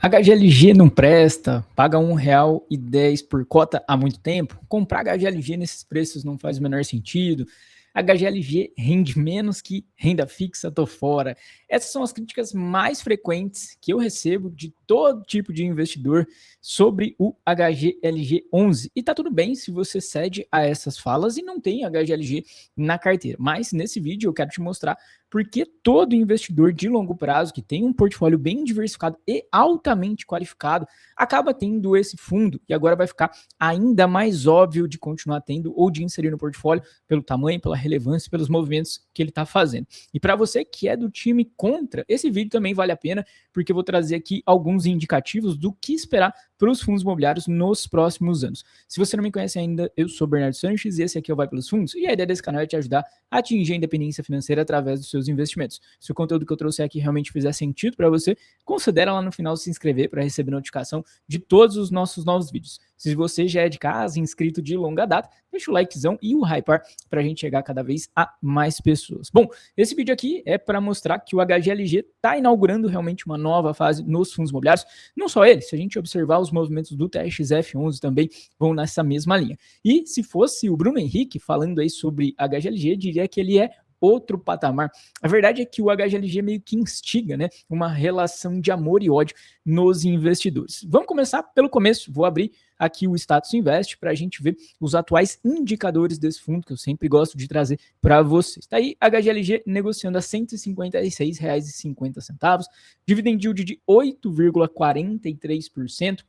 HGLG não presta, paga R$1,10 por cota há muito tempo. Comprar HGLG nesses preços não faz o menor sentido. HGLG rende menos que renda fixa, tô fora. Essas são as críticas mais frequentes que eu recebo de todo tipo de investidor sobre o HGLG11. E tá tudo bem se você cede a essas falas e não tem HGLG na carteira. Mas nesse vídeo eu quero te mostrar porque todo investidor de longo prazo que tem um portfólio bem diversificado e altamente qualificado acaba tendo esse fundo, e agora vai ficar ainda mais óbvio de continuar tendo ou de inserir no portfólio pelo tamanho, pela relevância, pelos movimentos que ele está fazendo. E para você que é do time contra, esse vídeo também vale a pena, porque eu vou trazer aqui alguns indicativos do que esperar para os fundos imobiliários nos próximos anos. Se você não me conhece ainda, eu sou Bernardo Sanches e esse aqui é o Vai Pelos Fundos, e a ideia desse canal é te ajudar a atingir a independência financeira através dos seus investimentos. Se o conteúdo que eu trouxe aqui realmente fizer sentido para você, considera lá no final se inscrever para receber notificação de todos os nossos novos vídeos. Se você já é de casa, inscrito de longa data, deixa o likezão e o hypar para a gente chegar cada vez a mais pessoas. Bom, esse vídeo aqui é para mostrar que o HGLG está inaugurando realmente uma nova fase nos fundos imobiliários. Não só ele, se a gente observar os movimentos do TRXF11 também vão nessa mesma linha. E se fosse o Bruno Henrique falando aí sobre HGLG, diria que ele é outro patamar. A verdade é que o HGLG meio que instiga, né, uma relação de amor e ódio nos investidores. Vamos começar pelo começo. Vou abrir aqui o Status Invest para a gente ver os atuais indicadores desse fundo, que eu sempre gosto de trazer para vocês. Está aí HGLG negociando a R$ 156,50, dividend yield de 8,43%,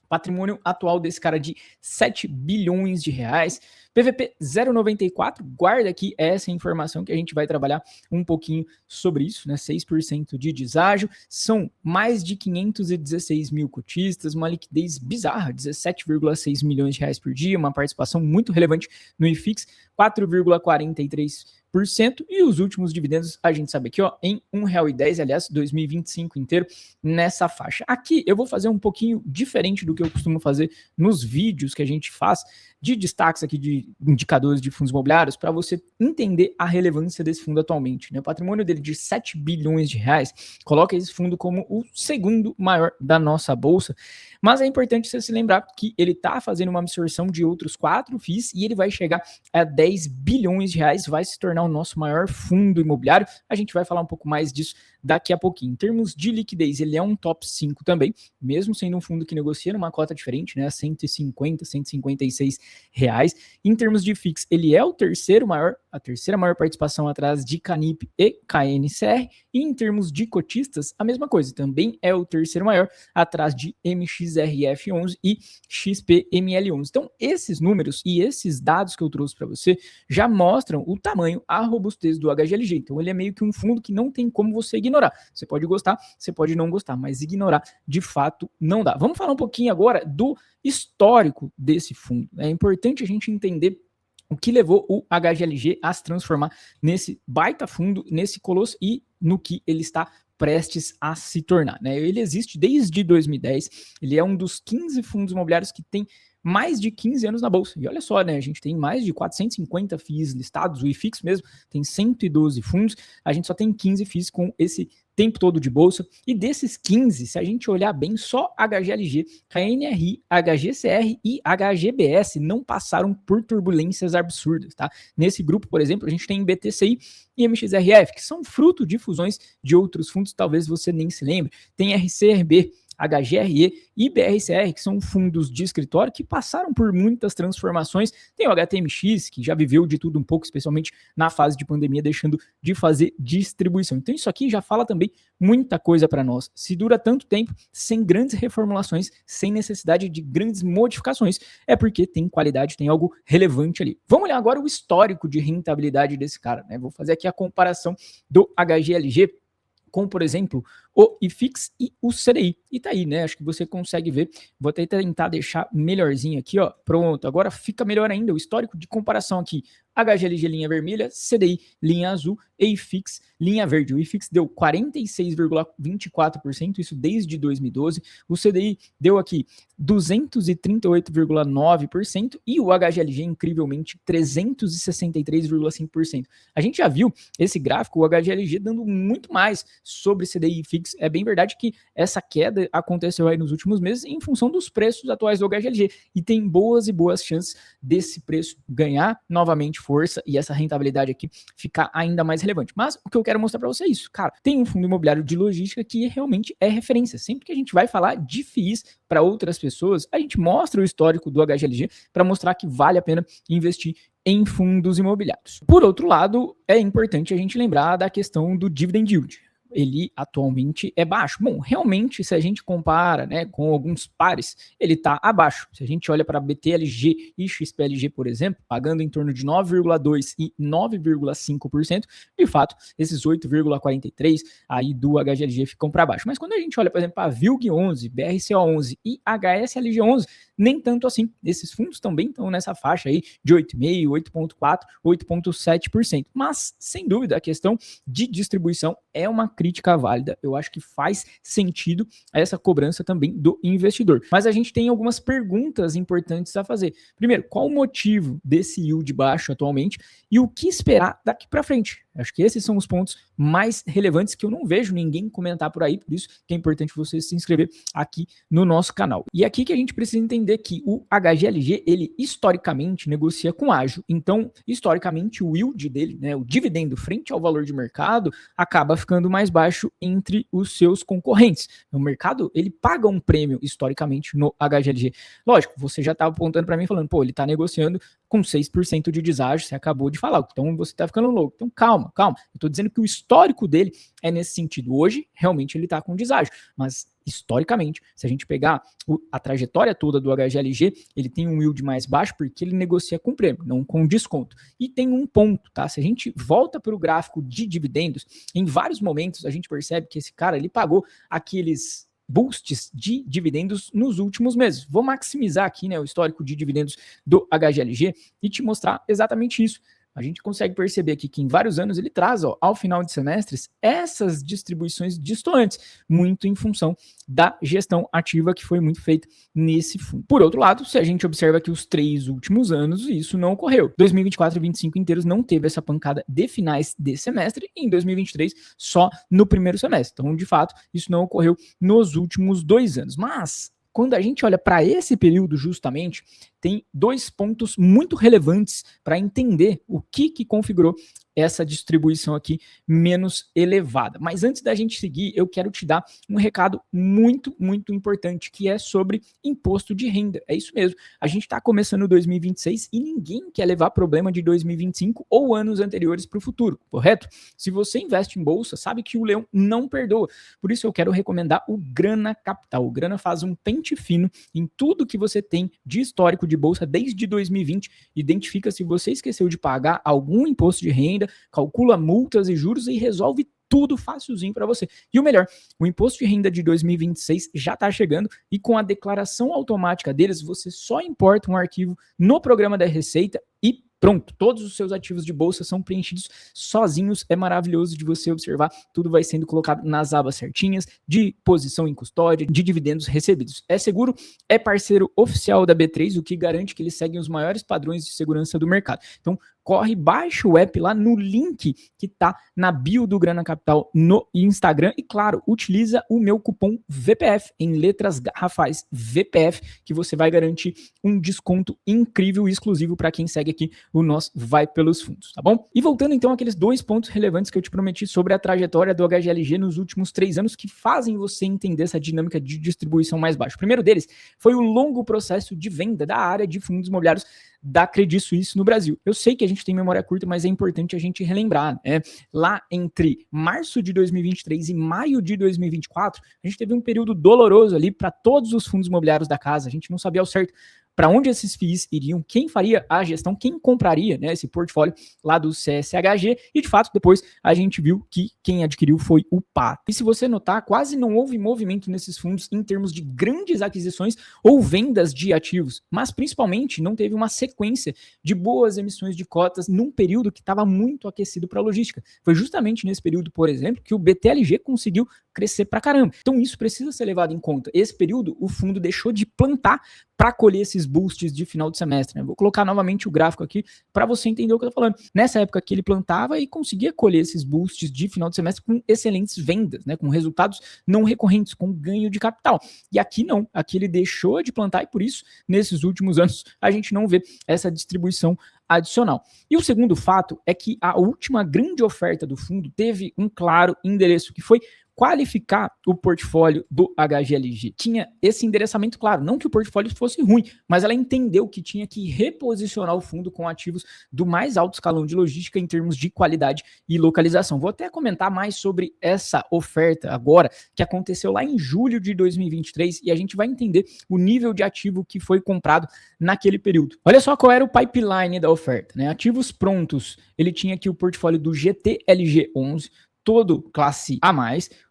patrimônio atual desse cara de 7 bilhões de reais, PVP 0,94, guarda aqui essa informação que a gente vai trabalhar um pouquinho sobre isso, né? 6% de deságio, são mais de 516 mil cotistas, uma liquidez bizarra, 17,6 milhões de reais por dia, uma participação muito relevante no IFIX, 4,43%, e os últimos dividendos a gente sabe aqui, ó, em R$1,10, aliás, 2025 inteiro nessa faixa. Aqui eu vou fazer um pouquinho diferente do que eu costumo fazer nos vídeos que a gente faz de destaques aqui de indicadores de fundos imobiliários para você entender a relevância desse fundo atualmente, né? O patrimônio dele de 7 bilhões de reais coloca esse fundo como o segundo maior da nossa bolsa, mas é importante você se lembrar que ele está fazendo uma absorção de outros 4 FIIs e ele vai chegar a 10 bilhões de reais, vai se tornar o nosso maior fundo imobiliário. A gente vai falar um pouco mais disso daqui a pouquinho. Em termos de liquidez, ele é um top 5 também, mesmo sendo um fundo que negocia numa cota diferente, né, 150, 156 reais. Em termos de FIX, ele é o terceiro maior, a terceira maior participação atrás de Canip e KNCR. E em termos de cotistas, a mesma coisa, também é o terceiro maior atrás de MXRF11 e XPML11. Então, esses números e esses dados que eu trouxe para você já mostram o tamanho, a robustez do HGLG. Então, ele é meio que um fundo que não tem como você ignorar. Você pode gostar, você pode não gostar, mas ignorar de fato não dá. Vamos falar um pouquinho agora do histórico desse fundo. É importante a gente entender o que levou o HGLG a se transformar nesse baita fundo, nesse colosso e no que ele está prestes a se tornar, né? Ele existe desde 2010, ele é um dos 15 fundos imobiliários que tem mais de 15 anos na bolsa. E olha só, né? A gente tem mais de 450 FIIs listados, o IFIX mesmo tem 112 fundos, a gente só tem 15 FIIs com esse tempo todo de bolsa, e desses 15, se a gente olhar bem, só HGLG, KNRI, HGCR e HGBS não passaram por turbulências absurdas, tá? Nesse grupo, por exemplo, a gente tem BTCI e MXRF, que são fruto de fusões de outros fundos, talvez você nem se lembre. Tem RCRB, HGRE e BRCR, que são fundos de escritório que passaram por muitas transformações. Tem o HTMX, que já viveu de tudo um pouco, especialmente na fase de pandemia, deixando de fazer distribuição. Então isso aqui já fala também muita coisa para nós. Se dura tanto tempo, sem grandes reformulações, sem necessidade de grandes modificações, é porque tem qualidade, tem algo relevante ali. Vamos olhar agora o histórico de rentabilidade desse cara, né? Vou fazer aqui a comparação do HGLG com, por exemplo, o IFIX e o CDI. E tá aí, né? Acho que você consegue ver. Vou até tentar deixar melhorzinho aqui, ó. Pronto, agora fica melhor ainda o histórico de comparação aqui. HGLG linha vermelha, CDI linha azul e IFIX linha verde. O IFIX deu 46,24%, isso desde 2012. O CDI deu aqui 238,9% e o HGLG, incrivelmente, 363,5%. A gente já viu esse gráfico, o HGLG, dando muito mais sobre CDI e IFIX Pix. É bem verdade que essa queda aconteceu aí nos últimos meses em função dos preços atuais do HGLG e tem boas e boas chances desse preço ganhar novamente força e essa rentabilidade aqui ficar ainda mais relevante. Mas o que eu quero mostrar para você é isso, cara, tem um fundo imobiliário de logística que realmente é referência. Sempre que a gente vai falar de FIIs para outras pessoas, a gente mostra o histórico do HGLG para mostrar que vale a pena investir em fundos imobiliários. Por outro lado, é importante a gente lembrar da questão do dividend yield. Ele atualmente é baixo. Bom, realmente, se a gente compara, né, com alguns pares, ele está abaixo. Se a gente olha para BTLG e XPLG, por exemplo, pagando em torno de 9,2% e 9,5%, de fato, esses 8,43% aí do HGLG ficam para baixo. Mas quando a gente olha, por exemplo, para VILG11, BRCO11 e HSLG11, nem tanto assim. Esses fundos também estão nessa faixa aí de 8,5%, 8,4%, 8,7%. Mas, sem dúvida, a questão de distribuição é uma crítica válida. Eu acho que faz sentido essa cobrança também do investidor. Mas a gente tem algumas perguntas importantes a fazer. Primeiro, qual o motivo desse yield baixo atualmente e o que esperar daqui para frente? Acho que esses são os pontos mais relevantes que eu não vejo ninguém comentar por aí, por isso que é importante você se inscrever aqui no nosso canal. E aqui que a gente precisa entender que o HGLG, ele historicamente negocia com ágio. Então, historicamente, o yield dele, né, o dividendo frente ao valor de mercado, acaba ficando mais baixo entre os seus concorrentes. O mercado, ele paga um prêmio historicamente no HGLG. Lógico, você já estava apontando para mim falando, pô, ele está negociando com 6% de deságio, você acabou de falar, então você está ficando louco. Então calma. Eu estou dizendo que o histórico dele é nesse sentido. Hoje, realmente, ele está com deságio, mas historicamente, se a gente pegar a trajetória toda do HGLG, ele tem um yield mais baixo porque ele negocia com prêmio, não com desconto. E tem um ponto, tá? Se a gente volta para o gráfico de dividendos, em vários momentos a gente percebe que esse cara, ele pagou aqueles boosts de dividendos nos últimos meses. Vou maximizar aqui, né, o histórico de dividendos do HGLG e te mostrar exatamente isso. A gente consegue perceber aqui que em vários anos ele traz, ó, ao final de semestres, essas distribuições distantes, muito em função da gestão ativa que foi muito feita nesse fundo. Por outro lado, se a gente observa que os 3 últimos anos, isso não ocorreu. 2024 e 2025 inteiros não teve essa pancada de finais de semestre, e em 2023 só no primeiro semestre. Então, de fato, isso não ocorreu nos últimos 2 anos. Mas, quando a gente olha para esse período justamente, tem 2 pontos muito relevantes para entender o que configurou essa distribuição aqui menos elevada. Mas antes da gente seguir, eu quero te dar um recado muito, muito importante, que é sobre imposto de renda. É isso mesmo. A gente está começando 2026 e ninguém quer levar problema de 2025 ou anos anteriores para o futuro, correto? Se você investe em bolsa, sabe que o leão não perdoa. Por isso eu quero recomendar o Grana Capital. O Grana faz um pente fino em tudo que você tem de histórico de bolsa desde 2020, identifica se você esqueceu de pagar algum imposto de renda, calcula multas e juros e resolve tudo facilzinho para você. E o melhor, o imposto de renda de 2026 já está chegando e com a declaração automática deles, você só importa um arquivo no programa da Receita e pronto, todos os seus ativos de bolsa são preenchidos sozinhos, é maravilhoso de você observar, tudo vai sendo colocado nas abas certinhas, de posição em custódia, de dividendos recebidos. É seguro, é parceiro oficial da B3, o que garante que eles seguem os maiores padrões de segurança do mercado. Então, corre, baixa o app lá no link que tá na bio do Grana Capital no Instagram e, claro, utiliza o meu cupom VPF, em letras garrafais VPF, que você vai garantir um desconto incrível e exclusivo para quem segue aqui o nosso Vai Pelos Fundos, tá bom? E voltando então àqueles 2 pontos relevantes que eu te prometi sobre a trajetória do HGLG nos últimos 3 anos que fazem você entender essa dinâmica de distribuição mais baixa. O primeiro deles foi o longo processo de venda da área de fundos imobiliários da Credit Suisse no Brasil. Eu sei que a gente tem memória curta, mas é importante a gente relembrar, né? Lá entre março de 2023 e maio de 2024, a gente teve um período doloroso ali para todos os fundos imobiliários da casa. A gente não sabia ao certo para onde esses FIIs iriam, quem faria a gestão, quem compraria, né, esse portfólio lá do CSHG, e de fato depois a gente viu que quem adquiriu foi o PAT. E se você notar, quase não houve movimento nesses fundos em termos de grandes aquisições ou vendas de ativos, mas principalmente não teve uma sequência de boas emissões de cotas num período que estava muito aquecido para a logística. Foi justamente nesse período, por exemplo, que o BTLG conseguiu crescer pra caramba. Então isso precisa ser levado em conta. Esse período, o fundo deixou de plantar para colher esses boosts de final de semestre, né? Vou colocar novamente o gráfico aqui para você entender o que eu tô falando. Nessa época que ele plantava e conseguia colher esses boosts de final de semestre com excelentes vendas, né? Com resultados não recorrentes, com ganho de capital. E aqui não, aqui ele deixou de plantar e por isso, nesses últimos anos, a gente não vê essa distribuição adicional. E o segundo fato é que a última grande oferta do fundo teve um claro endereço, que foi qualificar o portfólio do HGLG. Tinha esse endereçamento claro, não que o portfólio fosse ruim, mas ela entendeu que tinha que reposicionar o fundo com ativos do mais alto escalão de logística em termos de qualidade e localização. Vou até comentar mais sobre essa oferta agora, que aconteceu lá em julho de 2023, e a gente vai entender o nível de ativo que foi comprado naquele período. Olha só qual era o pipeline da oferta, né? Ativos prontos, ele tinha aqui o portfólio do GTLG11, todo classe A+,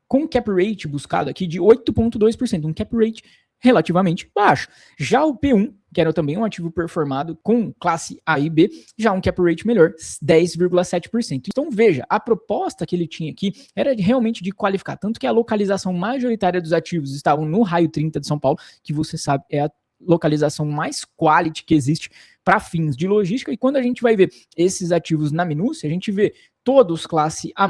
com cap rate buscado aqui de 8,2%, um cap rate relativamente baixo. Já o P1, que era também um ativo performado com classe A e B, já um cap rate melhor, 10,7%. Então veja, a proposta que ele tinha aqui era realmente de qualificar, tanto que a localização majoritária dos ativos estavam no raio 30 de São Paulo, que você sabe é a localização mais quality que existe para fins de logística, e quando a gente vai ver esses ativos na minúcia, a gente vê todos classe A+,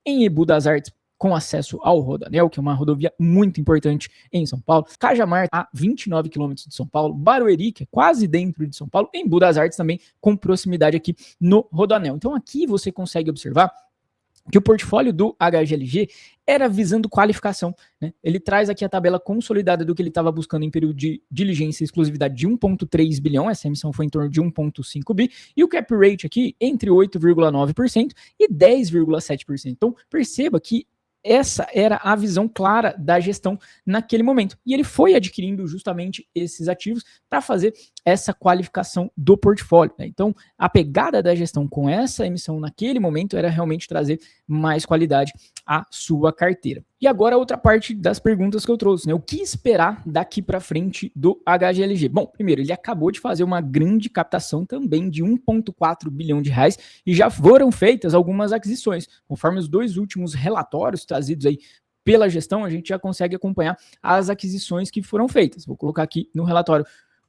em Embu das Artes, com acesso ao Rodoanel, que é uma rodovia muito importante em São Paulo, Cajamar, a 29 quilômetros de São Paulo, Barueri, que é quase dentro de São Paulo, Embu das Artes também, com proximidade aqui no Rodoanel. Então aqui você consegue observar que o portfólio do HGLG era visando qualificação, né? Ele traz aqui a tabela consolidada do que ele estava buscando em período de diligência e exclusividade de 1,3 bilhão, essa emissão foi em torno de 1,5 bi, e o cap rate aqui entre 8,9% e 10,7%. Então perceba que essa era a visão clara da gestão naquele momento. E ele foi adquirindo justamente esses ativos para fazer essa qualificação do portfólio, né? Então, a pegada da gestão com essa emissão naquele momento era realmente trazer mais qualidade à sua carteira. E agora a outra parte das perguntas que eu trouxe, né? O que esperar daqui para frente do HGLG? Bom, primeiro, ele acabou de fazer uma grande captação também de 1,4 bilhão de reais e já foram feitas algumas aquisições. Conforme os dois últimos relatórios trazidos aí pela gestão, a gente já consegue acompanhar as aquisições que foram feitas. Vou colocar aqui no relatório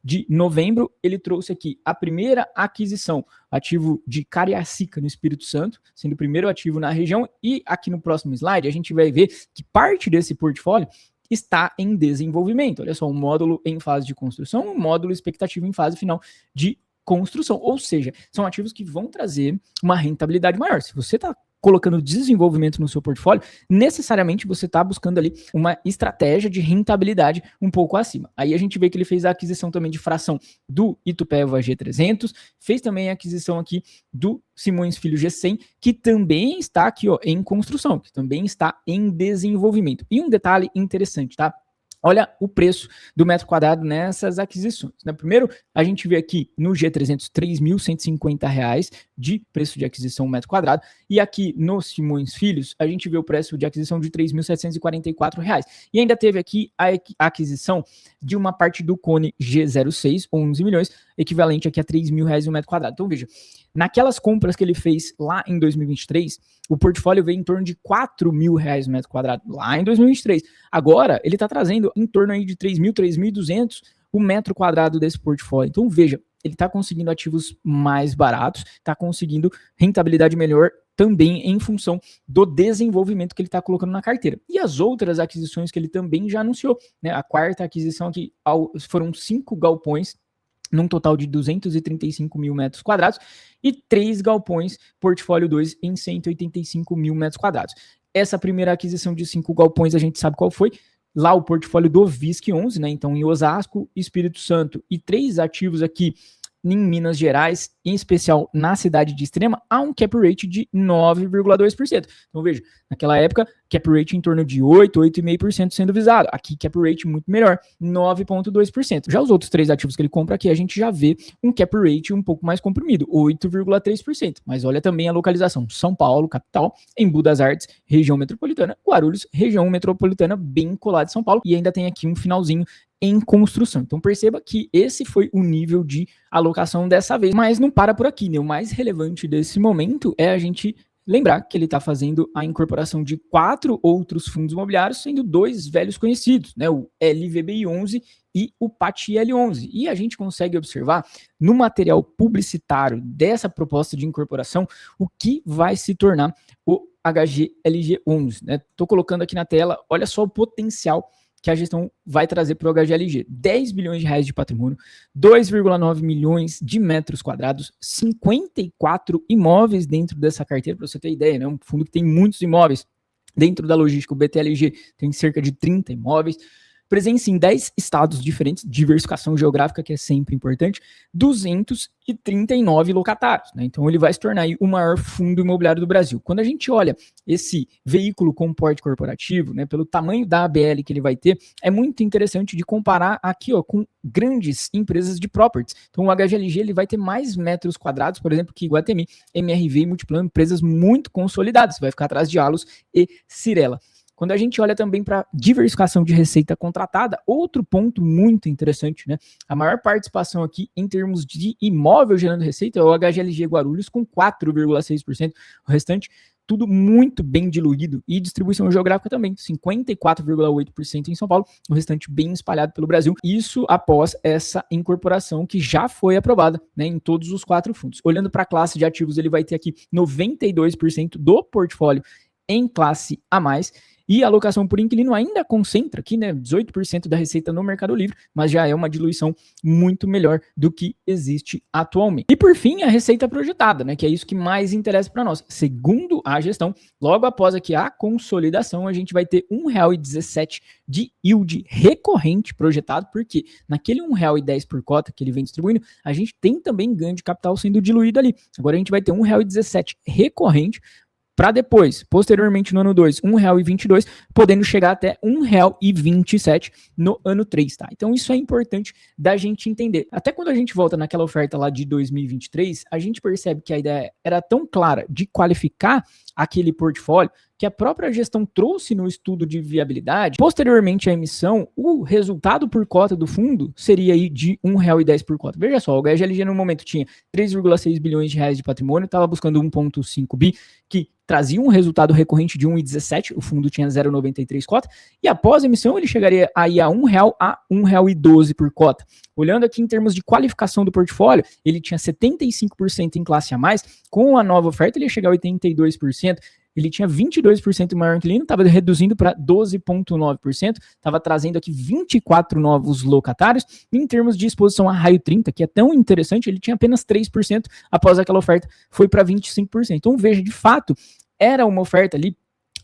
de novembro, ele trouxe aqui a primeira aquisição, ativo de Cariacica, no Espírito Santo, sendo o primeiro ativo na região, e aqui no próximo slide a gente vai ver que parte desse portfólio está em desenvolvimento. Olha só, um módulo em fase de construção, um módulo expectativa em fase final de construção, ou seja, são ativos que vão trazer uma rentabilidade maior. Se você está colocando desenvolvimento no seu portfólio, necessariamente você está buscando ali uma estratégia de rentabilidade um pouco acima. Aí a gente vê que ele fez a aquisição também de fração do Itupeva G300, fez também a aquisição aqui do Simões Filho G100, que também está aqui em construção, que também está em desenvolvimento. E um detalhe interessante, tá? Olha o preço do metro quadrado nessas aquisições, né? Primeiro, a gente vê aqui no G300 R$ 3.150 de preço de aquisição metro quadrado, e aqui no Simões Filhos a gente vê o preço de aquisição de R$ 3.744. E ainda teve aqui a aquisição de uma parte do Cone G06, 11 milhões, equivalente aqui a R$ 3.000 um metro quadrado. Então veja, naquelas compras que ele fez lá em 2023, o portfólio veio em torno de R$ 4.000 o metro quadrado, lá em 2023. Agora, ele está trazendo em torno aí de 3.000, 3.200 o metro quadrado desse portfólio. Então, veja, ele está conseguindo ativos mais baratos, está conseguindo rentabilidade melhor também em função do desenvolvimento que ele está colocando na carteira. E as outras aquisições que ele também já anunciou, né? A quarta aquisição aqui foram 5 galpões, num total de 235 mil metros quadrados, e 3 galpões, portfólio 2, em 185 mil metros quadrados. Essa primeira aquisição de 5 galpões, a gente sabe qual foi, lá o portfólio do VISC 11, né? Então em Osasco, Espírito Santo, e 3 ativos aqui em Minas Gerais, em especial na cidade de Extrema, há um cap rate de 9,2%. Então veja, naquela época, cap rate em torno de 8, 8,5% sendo visado. Aqui, cap rate muito melhor, 9,2%. Já os outros 3 ativos que ele compra aqui, a gente já vê um cap rate um pouco mais comprimido, 8,3%. Mas olha também a localização, São Paulo, capital, Embu das Artes, região metropolitana, Guarulhos, região metropolitana bem colada de São Paulo, e ainda tem aqui um finalzinho em construção. Então perceba que esse foi o nível de alocação dessa vez, mas não para por aqui, né? O mais relevante desse momento é a gente lembrar que ele está fazendo a incorporação de 4 outros fundos imobiliários, sendo 2 velhos conhecidos, né, o LVBI11 e o PATL11. E a gente consegue observar no material publicitário dessa proposta de incorporação o que vai se tornar o HGLG11. Estou colocando aqui na tela, olha só o potencial que a gestão vai trazer para o HGLG. 10 bilhões de reais de patrimônio, 2,9 milhões de metros quadrados, 54 imóveis dentro dessa carteira, para você ter ideia, né? Um fundo que tem muitos imóveis. Dentro da logística, o BTLG tem cerca de 30 imóveis, presença em 10 estados diferentes, diversificação geográfica, que é sempre importante, 239 locatários, né? Então ele vai se tornar aí o maior fundo imobiliário do Brasil. Quando a gente olha esse veículo com porte corporativo, né, pelo tamanho da ABL que ele vai ter, é muito interessante de comparar aqui, ó, com grandes empresas de properties. Então o HGLG ele vai ter mais metros quadrados, por exemplo, que Iguatemi, MRV e Multiplan, empresas muito consolidadas, vai ficar atrás de Allos e Cirela. Quando a gente olha também para diversificação de receita contratada, outro ponto muito interessante, né? A maior participação aqui em termos de imóvel gerando receita é o HGLG Guarulhos com 4,6%, o restante tudo muito bem diluído, e distribuição geográfica também, 54,8% em São Paulo, o restante bem espalhado pelo Brasil, isso após essa incorporação que já foi aprovada, né, em todos os 4 fundos. Olhando para a classe de ativos, ele vai ter aqui 92% do portfólio em classe A+, e a alocação por inquilino ainda concentra aqui, né, 18% da receita no Mercado Livre, mas já é uma diluição muito melhor do que existe atualmente. E por fim, a receita projetada, né, que é isso que mais interessa para nós. Segundo a gestão, logo após aqui a consolidação, a gente vai ter R$ 1,17 de yield recorrente projetado, porque naquele R$ 1,10 por cota que ele vem distribuindo, a gente tem também ganho de capital sendo diluído ali. Agora a gente vai ter R$ 1,17 recorrente, para depois, posteriormente no ano 2, R$ 1,22, podendo chegar até R$ 1,27 no ano 3, tá? Então isso é importante da gente entender. Até quando a gente volta naquela oferta lá de 2023, a gente percebe que a ideia era tão clara de qualificar aquele portfólio que a própria gestão trouxe no estudo de viabilidade. Posteriormente à emissão, o resultado por cota do fundo seria aí de R$ 1,10 por cota. Veja só, o HGLG no momento tinha 3,6 bilhões de reais de patrimônio, estava buscando 1,5 bi, que trazia um resultado recorrente de 1,17, o fundo tinha 0,93 cota, e após a emissão ele chegaria aí a R$1 a R$1,12 por cota. Olhando aqui em termos de qualificação do portfólio, ele tinha 75% em classe A+, com a nova oferta ele ia chegar a 82%, ele tinha 22% maior inquilino, estava reduzindo para 12,9%, estava trazendo aqui 24 novos locatários. Em termos de exposição a raio 30, que é tão interessante, ele tinha apenas 3%, após aquela oferta foi para 25%. Então veja, de fato, era uma oferta ali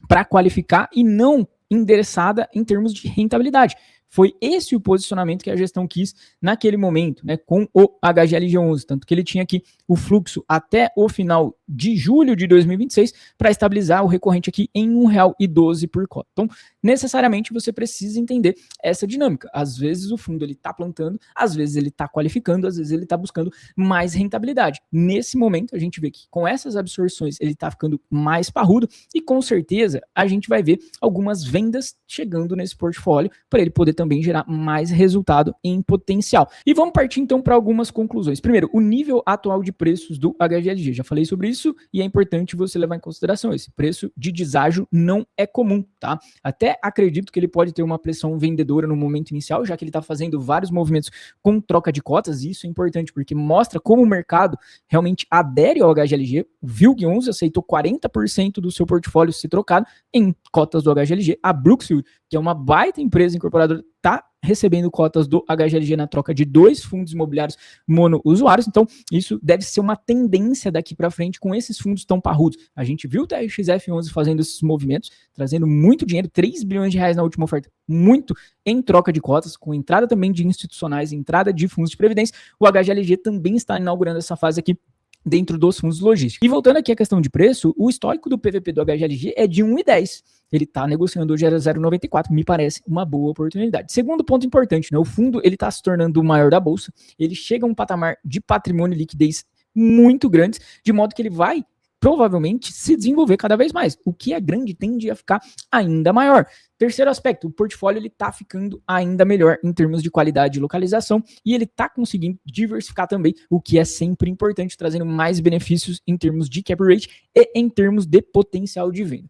para qualificar e não endereçada em termos de rentabilidade. Foi esse o posicionamento que a gestão quis naquele momento, né, com o HGLG11, tanto que ele tinha aqui o fluxo até o final de julho de 2026 para estabilizar o recorrente aqui em R$1,12 por cota. Então, necessariamente você precisa entender essa dinâmica. Às vezes o fundo ele está plantando, às vezes ele está qualificando, às vezes ele está buscando mais rentabilidade. Nesse momento a gente vê que com essas absorções ele está ficando mais parrudo e com certeza a gente vai ver algumas vendas chegando nesse portfólio para ele poder também gerar mais resultado em potencial. E vamos partir então para algumas conclusões. Primeiro, o nível atual de preços do HGLG. Já falei sobre isso e é importante você levar em consideração. Esse preço de deságio não é comum, tá? Até acredito que ele pode ter uma pressão vendedora no momento inicial, já que ele está fazendo vários movimentos com troca de cotas, e isso é importante porque mostra como o mercado realmente adere ao HGLG. O VILG11 aceitou 40% do seu portfólio ser trocado em cotas do HGLG. A Brookfield, que é uma baita empresa incorporadora, está recebendo cotas do HGLG na troca de 2 fundos imobiliários monousuários. Então, isso deve ser uma tendência daqui para frente com esses fundos tão parrudos. A gente viu o TRXF11 fazendo esses movimentos, trazendo muito dinheiro, 3 bilhões de reais na última oferta, muito em troca de cotas, com entrada também de institucionais, entrada de fundos de previdência. O HGLG também está inaugurando essa fase aqui dentro dos fundos logísticos. E voltando aqui à questão de preço, o histórico do PVP do HGLG é de 1,10. Ele está negociando hoje a 0,94, me parece uma boa oportunidade. Segundo ponto importante, né? O fundo ele está se tornando o maior da bolsa, ele chega a um patamar de patrimônio e liquidez muito grandes, de modo que ele vai provavelmente se desenvolver cada vez mais. O que é grande tende a ficar ainda maior. Terceiro aspecto, o portfólio está ficando ainda melhor em termos de qualidade e localização e ele está conseguindo diversificar também, o que é sempre importante, trazendo mais benefícios em termos de cap rate e em termos de potencial de venda.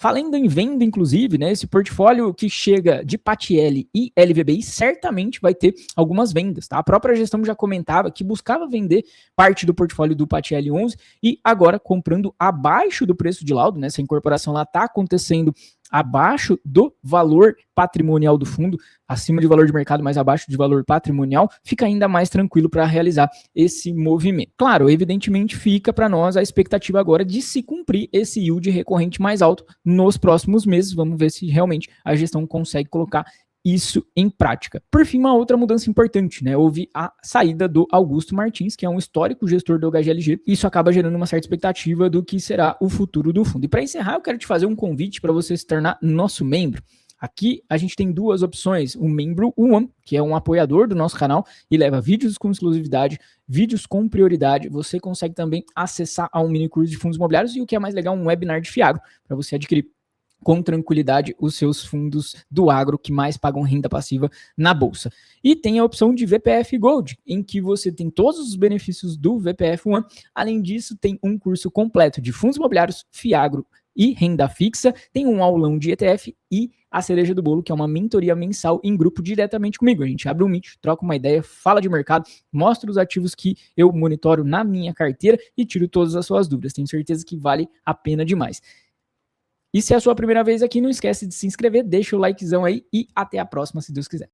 Falando em venda, inclusive, né, esse portfólio que chega de PATL e LVBI certamente vai ter algumas vendas. Tá? A própria gestão já comentava que buscava vender parte do portfólio do PATL 11 e agora comprando abaixo do preço de laudo. Né, essa incorporação está acontecendo abaixo do valor patrimonial do fundo, acima de valor de mercado, mas abaixo de valor patrimonial, fica ainda mais tranquilo para realizar esse movimento. Claro, evidentemente fica para nós a expectativa agora de se cumprir esse yield recorrente mais alto nos próximos meses. Vamos ver se realmente a gestão consegue colocar isso em prática. Por fim, uma outra mudança importante, né? Houve a saída do Augusto Martins, que é um histórico gestor do HGLG. Isso acaba gerando uma certa expectativa do que será o futuro do fundo. E para encerrar, eu quero te fazer um convite para você se tornar nosso membro. Aqui a gente tem duas opções, o membro One, que é um apoiador do nosso canal e leva vídeos com exclusividade, vídeos com prioridade. Você consegue também acessar a um mini curso de fundos imobiliários e o que é mais legal, um webinar de Fiagro, para você adquirir com tranquilidade os seus fundos do agro que mais pagam renda passiva na bolsa. E tem a opção de VPF Gold, em que você tem todos os benefícios do VPF One. Além disso, tem um curso completo de fundos imobiliários, Fiagro e renda fixa, tem um aulão de ETF e a cereja do bolo, que é uma mentoria mensal em grupo diretamente comigo. A gente abre um Meet, troca uma ideia, fala de mercado, mostra os ativos que eu monitoro na minha carteira e tiro todas as suas dúvidas. Tenho certeza que vale a pena demais. E se é a sua primeira vez aqui, não esquece de se inscrever, deixa o likezão aí e até a próxima, se Deus quiser.